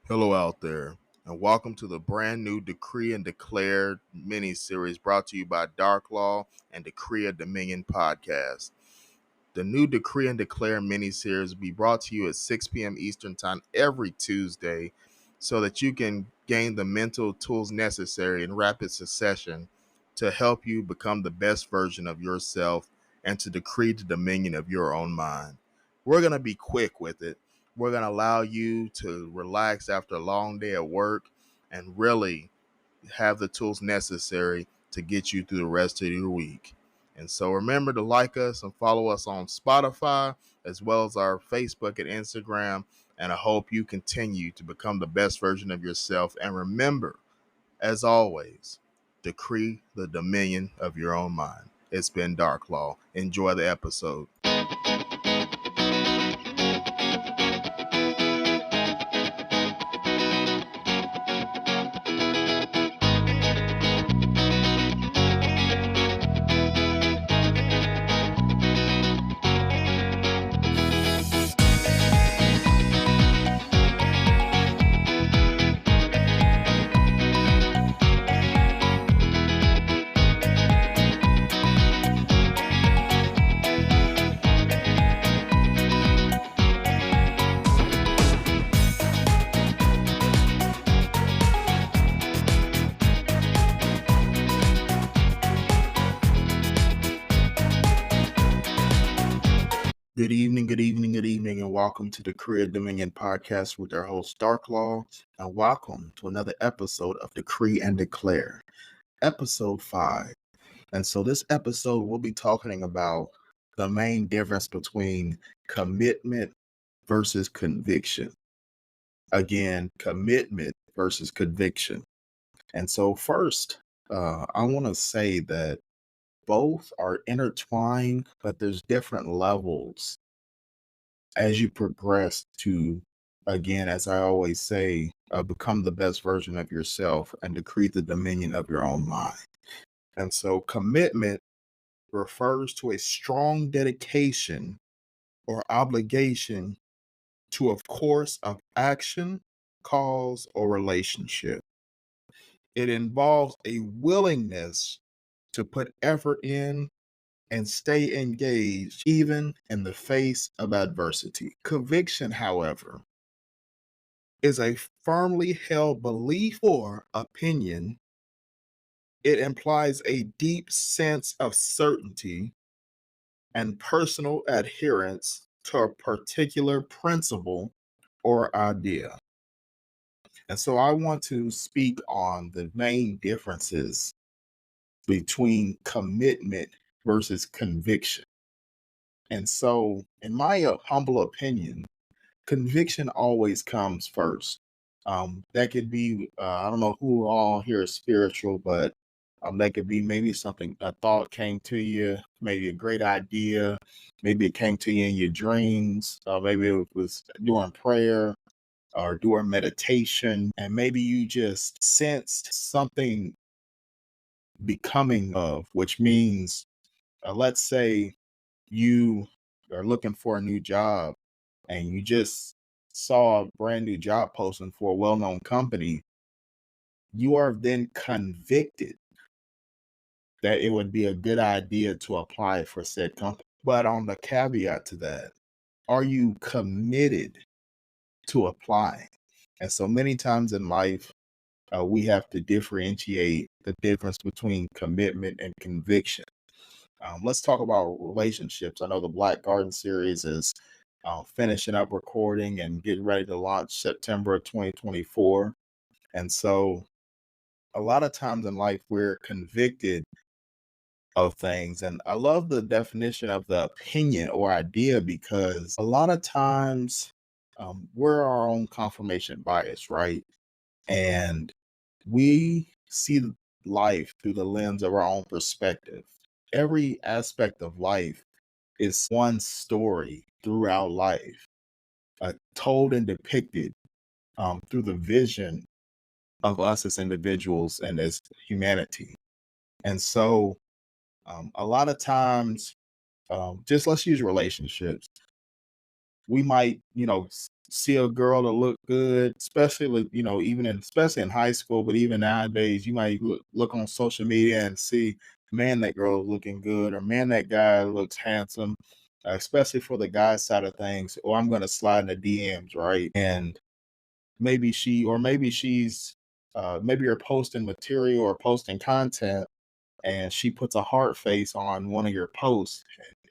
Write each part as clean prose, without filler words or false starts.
Hello out there, and welcome to the brand new Decree and Declare mini-series brought to you by Darklaw and Decree of Dominion podcast. The new Decree and Declare mini-series will be brought to you at 6 p.m. Eastern Time every Tuesday so that you can gain the mental tools necessary in rapid succession to help you become the best version of yourself and to decree the dominion of your own mind. We're going to be quick with it. We're going to allow you to relax after a long day at work and really have the tools necessary to get you through the rest of your week. And so remember to like us and follow us on Spotify as well as our Facebook and Instagram. And I hope you continue to become the best version of yourself. And remember, as always, decree the dominion of your own mind. It's been Darklaw. Enjoy the episode. Good evening, good evening, good evening, and welcome to the Career Dominion podcast with our host Darklaw, and welcome to another episode of Decree and Declare, episode 5. And so this episode we'll be talking about the main difference between commitment versus conviction. Again, commitment versus conviction. And so first, I want to say that both are intertwined, but there's different levels as you progress to, again, as I always say, become the best version of yourself and decree the dominion of your own mind. And so commitment refers to a strong dedication or obligation to a course of action, cause, or relationship. It involves a willingness to put effort in and stay engaged even in the face of adversity. Conviction, however, is a firmly held belief or opinion. It implies a deep sense of certainty and personal adherence to a particular principle or idea. And so I want to speak on the main differences between commitment versus conviction. And so, in my humble opinion, conviction always comes first. That could be, I don't know who all here is spiritual, but that could be maybe something, a thought came to you, maybe a great idea, maybe it came to you in your dreams, maybe it was during prayer or during meditation, and maybe you just sensed something becoming of, which means, let's say you are looking for a new job and you just saw a brand new job posting for a well-known company, you are then convicted that it would be a good idea to apply for said company. But on the caveat to that, are you committed to applying? And so many times in life, we have to differentiate the difference between commitment and conviction. Let's talk about relationships. I know the Black Garden series is finishing up recording and getting ready to launch September of 2024. And so a lot of times in life, we're convicted of things. And I love the definition of the opinion or idea because a lot of times we're our own confirmation bias, right? And we see life through the lens of our own perspective. Every aspect of life is one story throughout life, told and depicted through the vision of us as individuals and as humanity. And so a lot of times, just let's use relationships. We might, see a girl that look good, especially even especially in high school, but even nowadays, you might look on social media and see, man, that girl is looking good, or man, that guy looks handsome. Especially for the guy side of things, or I'm gonna slide in the DMs, right? And maybe she's maybe you're posting material or posting content, and she puts a heart face on one of your posts.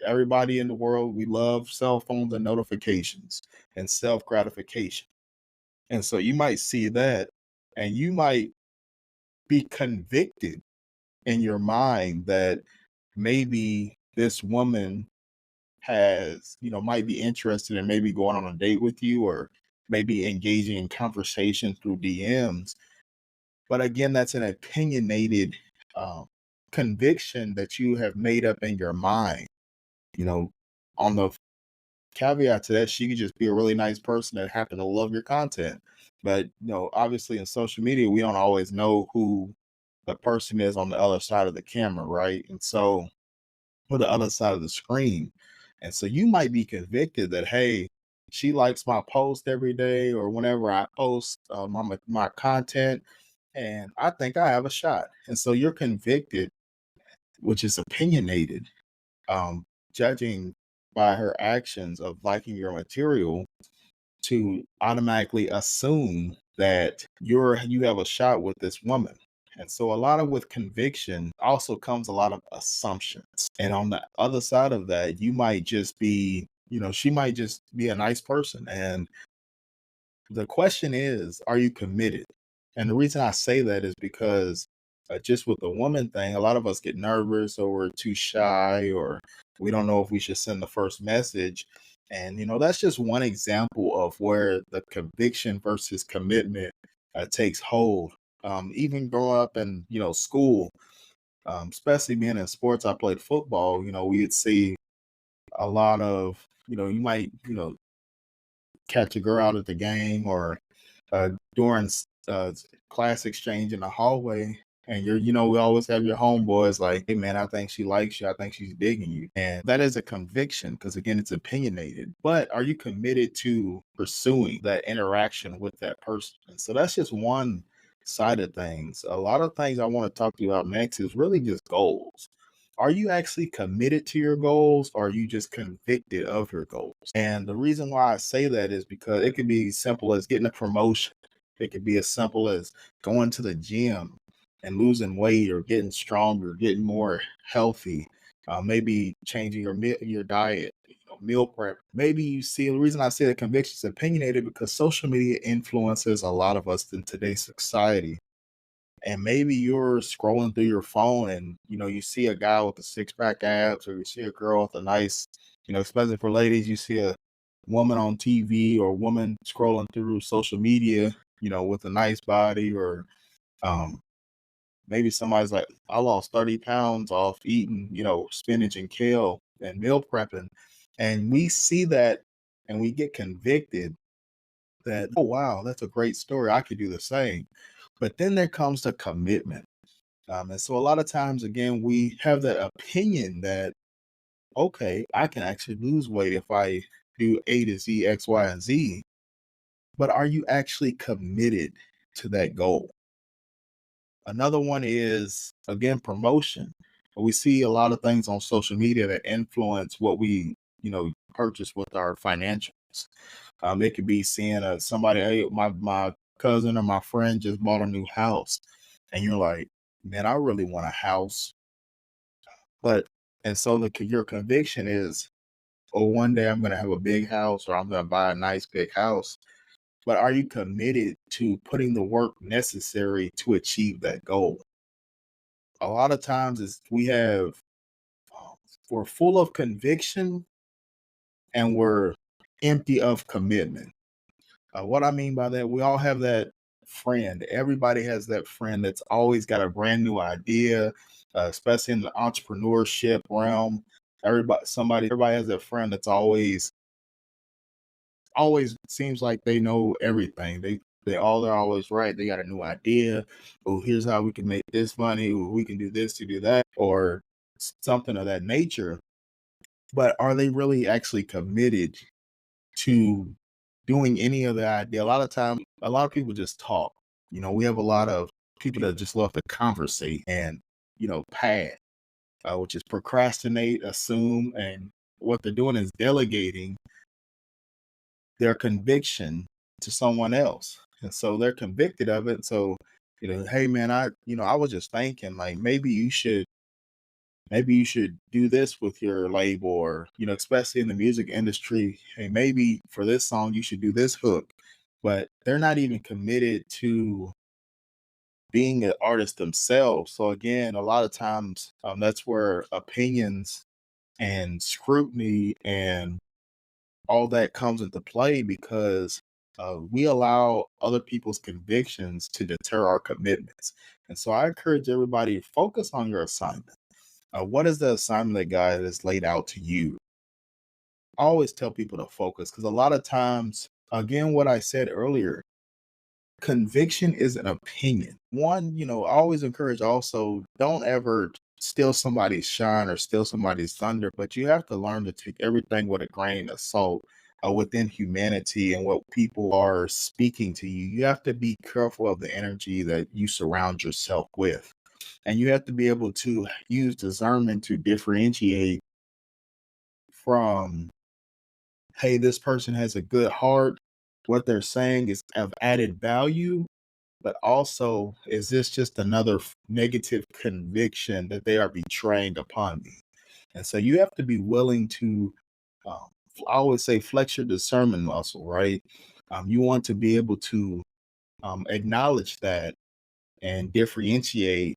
Everybody in the world, we love cell phones and notifications and self gratification. And so you might see that, and you might be convicted in your mind that maybe this woman might be interested in maybe going on a date with you, or maybe engaging in conversation through DMs. But again, that's an opinionated um, conviction that you have made up in your mind. You know, on the caveat to that, she could just be a really nice person that happen to love your content. But obviously in social media, we don't always know who the person is on the other side of the camera, right? And so, or the other side of the screen. And so you might be convicted that, hey, she likes my post every day or whenever I post my content, and I think I have a shot. And so you're convicted, which is opinionated, um, judging by her actions of liking your material, to automatically assume that you have a shot with this woman. And so a lot of with conviction also comes a lot of assumptions. And on the other side of that, you might just be, she might just be a nice person. And the question is, are you committed? And the reason I say that is because just with the woman thing, a lot of us get nervous, or we're too shy, or we don't know if we should send the first message. And, that's just one example of where the conviction versus commitment takes hold. Even growing up in, school, especially being in sports, I played football, we'd see a lot of, you might, catch a girl out at the game, or during class exchange in the hallway, and we always have your homeboys like, hey man, I think she likes you, I think she's digging you. And that is a conviction, because again, it's opinionated. But are you committed to pursuing that interaction with that person? And so that's just one side of things. A lot of things I want to talk to you about next is really just goals. Are you actually committed to your goals, or are you just convicted of your goals? And the reason why I say that is because it could be as simple as getting a promotion. It could be as simple as going to the gym and losing weight, or getting stronger, getting more healthy. Maybe changing your diet, meal prep. Maybe you see, the reason I say the conviction is opinionated because social media influences a lot of us in today's society. And maybe you're scrolling through your phone, and you see a guy with a six-pack abs, or you see a girl with a nice, especially for ladies, you see a woman on TV, or a woman scrolling through social media, with a nice body, or um maybe somebody's like, I lost 30 pounds off eating, spinach and kale and meal prepping. And we see that, and we get convicted that, oh wow, that's a great story, I could do the same. But then there comes the commitment. And so a lot of times, again, we have that opinion that, okay, I can actually lose weight if I do A to Z, X, Y, and Z. But are you actually committed to that goal? Another one is, again, promotion. We see a lot of things on social media that influence what we, purchase with our financials. It could be seeing somebody, hey, my cousin or my friend just bought a new house, and you're like, man, I really want a house. But and so your conviction is, oh, one day I'm going to have a big house, or I'm going to buy a nice big house. But are you committed to putting the work necessary to achieve that goal? A lot of times is uh, we're full of conviction, and we're empty of commitment. What I mean by that, we all have that friend. Everybody has that friend that's always got a brand new idea, especially in the entrepreneurship realm. Everybody has that friend that's always seems like they know everything. They're always right. They got a new idea. Oh, here's how we can make this money. Or we can do this to do that, or something of that nature. But are they really actually committed to doing any of the idea. A lot of time, a lot of people just talk. We have a lot of people that just love to conversate and, pad, which is procrastinate, assume, and what they're doing is delegating their conviction to someone else. And so they're convicted of it. So, hey man, I was just thinking like maybe you should do this with your label or, especially in the music industry, hey, maybe for this song you should do this hook. But they're not even committed to being an artist themselves. So again, a lot of times that's where opinions and scrutiny and all that comes into play because we allow other people's convictions to deter our commitments. And so I encourage everybody to focus on your assignment. What is the assignment that God has laid out to you? I always tell people to focus because a lot of times, again, what I said earlier, conviction is an opinion. One, I always encourage also don't ever steal somebody's shine or steal somebody's thunder, but you have to learn to take everything with a grain of salt within humanity and what people are speaking to you. You have to be careful of the energy that you surround yourself with. And you have to be able to use discernment to differentiate from, hey, this person has a good heart. What they're saying is of added value, but also, is this just another negative conviction that they are betraying upon me? And so you have to be willing to, um, I always say, flex your discernment muscle, right? You want to be able to acknowledge that and differentiate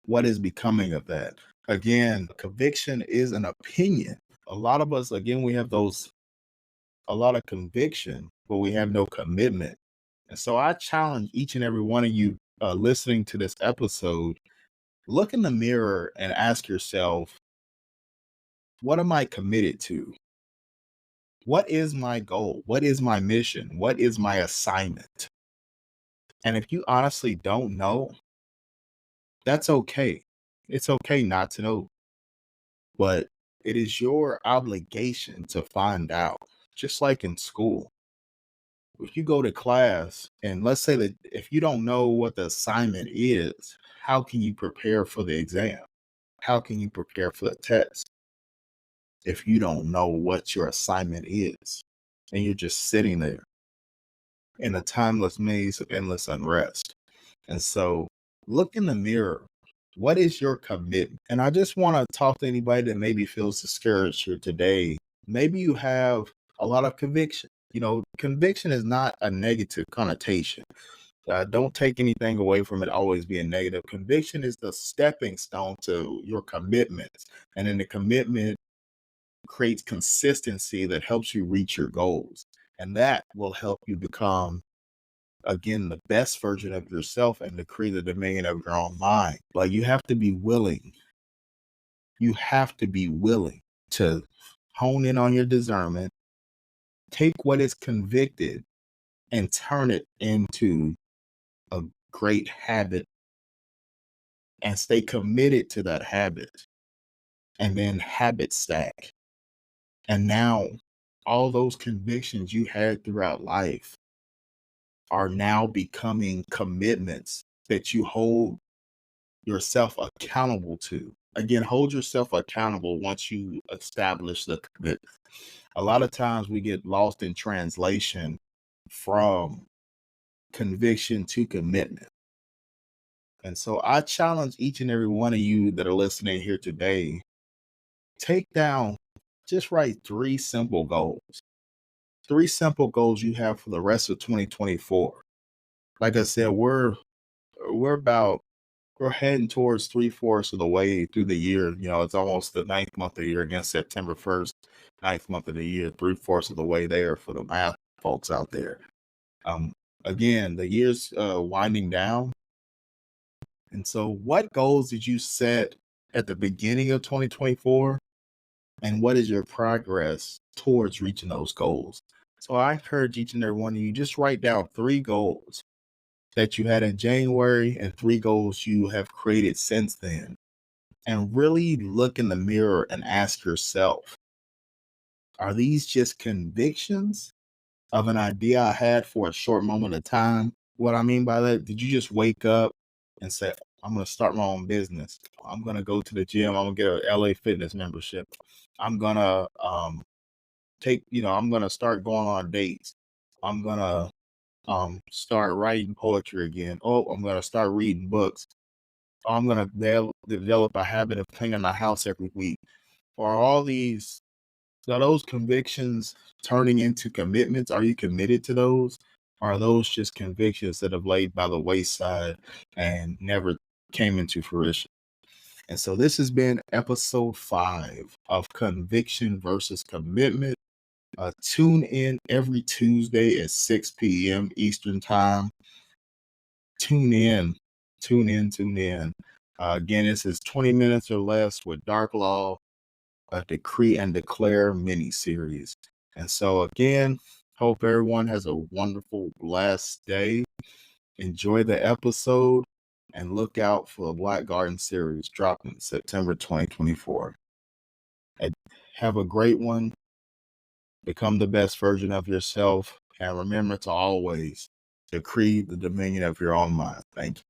what is becoming of that. Again, conviction is an opinion. A lot of us, again, we have a lot of conviction, but we have no commitment. And so I challenge each and every one of you listening to this episode, look in the mirror and ask yourself, what am I committed to? What is my goal? What is my mission? What is my assignment? And if you honestly don't know, that's okay. It's okay not to know, but it is your obligation to find out. Just like in school, if you go to class and let's say that if you don't know what the assignment is, how can you prepare for the exam? How can you prepare for the test if you don't know what your assignment is and you're just sitting there in a timeless maze of endless unrest? And so look in the mirror. What is your commitment? And I just want to talk to anybody that maybe feels discouraged here today. Maybe you have a lot of conviction. Conviction is not a negative connotation. Don't take anything away from it always being negative. Conviction is the stepping stone to your commitments. And then the commitment creates consistency that helps you reach your goals. And that will help you become, again, the best version of yourself and to create the dominion of your own mind. Like you have to be willing. You have to be willing to hone in on your discernment, take what is convicted and turn it into a great habit and stay committed to that habit and then habit stack. And now all those convictions you had throughout life are now becoming commitments that you hold yourself accountable to. Again, hold yourself accountable once you establish the commitment. A lot of times we get lost in translation from conviction to commitment. And so I challenge each and every one of you that are listening here today, take down, just write 3 simple goals you have for the rest of 2024. Like I said, we're about we're heading towards 3/4 of the way through the year. It's almost the ninth month of the year against September 1st, ninth month of the year, 3/4 of the way there for the math folks out there. Um, Again, the year's winding down. And so what goals did you set at the beginning of 2024? And what is your progress towards reaching those goals? So I encourage each and every one of you, just write down 3 goals that you had in January and 3 goals you have created since then. And really look in the mirror and ask yourself, are these just convictions of an idea I had for a short moment of time. What I mean by that, did you just wake up and say, I'm going to start my own business? I'm going to go to the gym. I'm going to get a LA Fitness membership. I'm going to I'm going to start going on dates. I'm going to start writing poetry again. Oh, I'm going to start reading books. I'm going to develop a habit of cleaning the house every week. Are those convictions turning into commitments? Are you committed to those? Or are those just convictions that have laid by the wayside and never came into fruition? And so this has been episode 5 of Conviction versus Commitment. Tune in every Tuesday at 6 p.m. Eastern Time. Tune in. Again, this is 20 minutes or less with Darklaw, a Decree and Declare mini-series. And so again, hope everyone has a wonderful, blessed day. Enjoy the episode and look out for the Black Garden series dropping September 2024. And have a great one. Become the best version of yourself. And remember to always decree the dominion of your own mind. Thank you.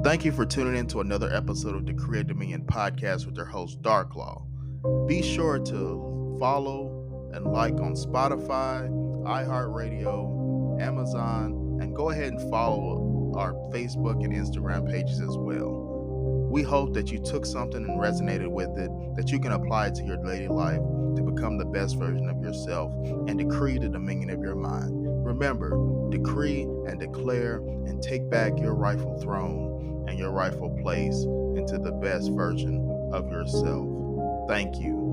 Thank you for tuning in to another episode of the Create Dominion podcast with your host, Darklaw. Be sure to follow and like on Spotify, iHeartRadio, Amazon, and go ahead and follow our Facebook and Instagram pages as well. We hope that you took something and resonated with it, that you can apply it to your daily life to become the best version of yourself and decree the dominion of your mind. Remember, decree and declare and take back your rightful throne and your rightful place into the best version of yourself. Thank you.